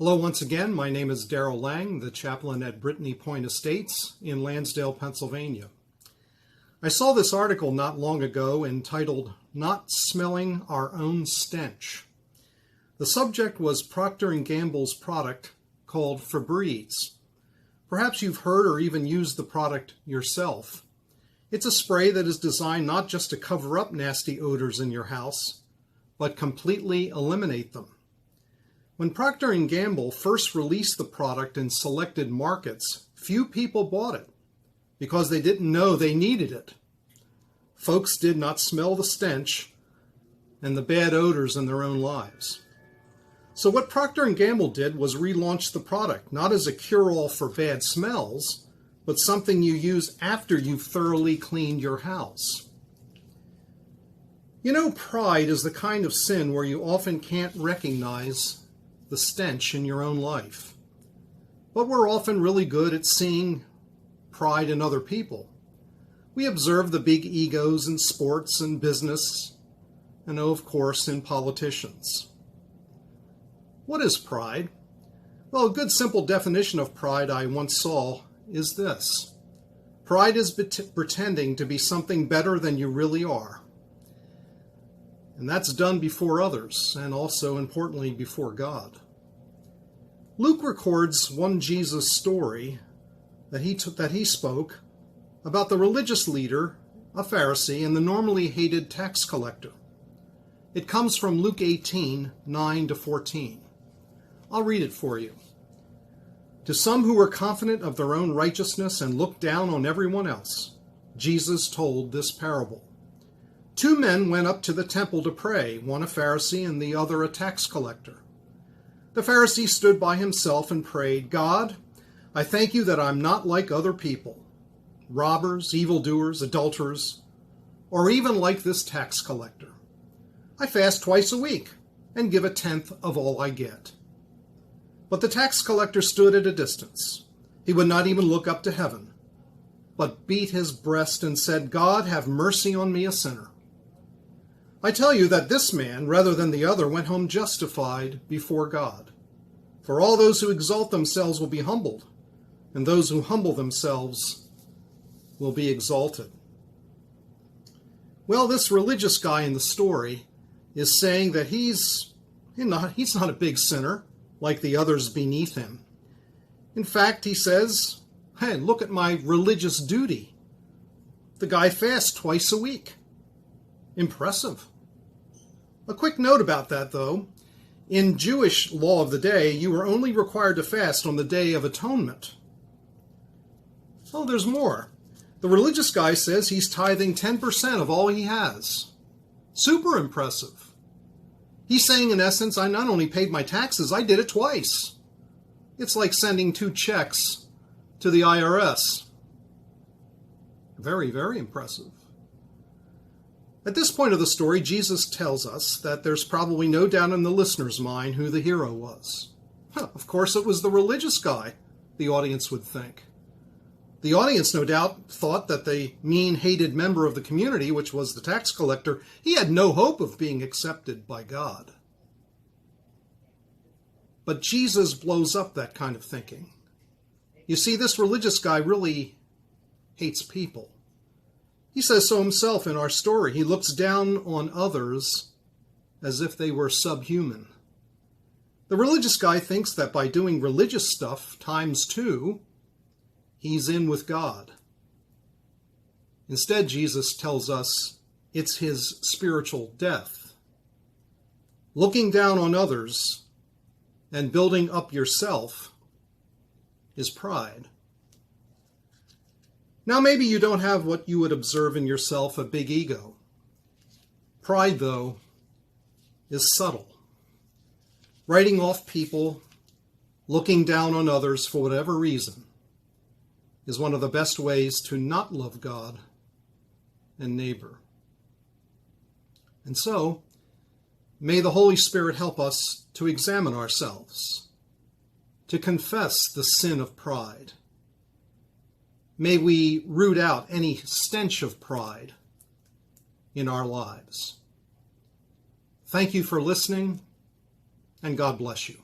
Hello once again, my name is Darrell Lang, the chaplain at Brittany Point Estates in Lansdale, Pennsylvania. I saw this article not long ago entitled, "Not Smelling Our Own Stench." The subject was Procter & Gamble's product called Febreze. Perhaps you've heard or even used the product yourself. It's a spray that is designed not just to cover up nasty odors in your house, but completely eliminate them. When Procter & Gamble first released the product in selected markets, few people bought it because they didn't know they needed it. Folks did not smell the stench and the bad odors in their own lives. So what Procter & Gamble did was relaunch the product, not as a cure-all for bad smells, but something you use after you've thoroughly cleaned your house. You know, pride is the kind of sin where you often can't recognize the stench in your own life. But we're often really good at seeing pride in other people. We observe the big egos in sports and business, and of course in politicians. What is pride? Well, a good simple definition of pride I once saw is this. Pride is pretending to be something better than you really are. And that's done before others, and also, importantly, before God. Luke records one Jesus story that he spoke about the religious leader, a Pharisee, and the normally hated tax collector. It comes from Luke 18, 9-14. I'll read it for you. To some who were confident of their own righteousness and looked down on everyone else, Jesus told this parable. 2 men went up to the temple to pray, one a Pharisee and the other a tax collector. The Pharisee stood by himself and prayed, "God, I thank you that I'm not like other people, robbers, evildoers, adulterers, or even like this tax collector. I fast twice a week and give 1/10 of all I get." But the tax collector stood at a distance. He would not even look up to heaven, but beat his breast and said, "God, have mercy on me, a sinner." I tell you that this man, rather than the other, went home justified before God. For all those who exalt themselves will be humbled, and those who humble themselves will be exalted. Well, this religious guy in the story is saying that he's not a big sinner like the others beneath him. In fact, he says, "Hey, look at my religious duty. The guy fasts twice a week. Impressive." A quick note about that, though. In Jewish law of the day, you were only required to fast on the Day of Atonement. Oh, there's more. The religious guy says he's tithing 10% of all he has. Super impressive. He's saying, in essence, I not only paid my taxes, I did it twice. It's like sending 2 checks to the IRS. Very, very impressive. At this point of the story, Jesus tells us that there's probably no doubt in the listener's mind who the hero was. Of course, it was the religious guy, the audience would think. The audience, no doubt, thought that the mean, hated member of the community, which was the tax collector, he had no hope of being accepted by God. But Jesus blows up that kind of thinking. You see, this religious guy really hates people. He says so himself in our story. He looks down on others as if they were subhuman. The religious guy thinks that by doing religious stuff times 2, he's in with God. Instead, Jesus tells us it's his spiritual death. Looking down on others and building up yourself is pride. Now, maybe you don't have what you would observe in yourself, a big ego. Pride, though, is subtle. Writing off people, looking down on others for whatever reason, is one of the best ways to not love God and neighbor. And so, may the Holy Spirit help us to examine ourselves, to confess the sin of pride. May we root out any stench of pride in our lives. Thank you for listening, and God bless you.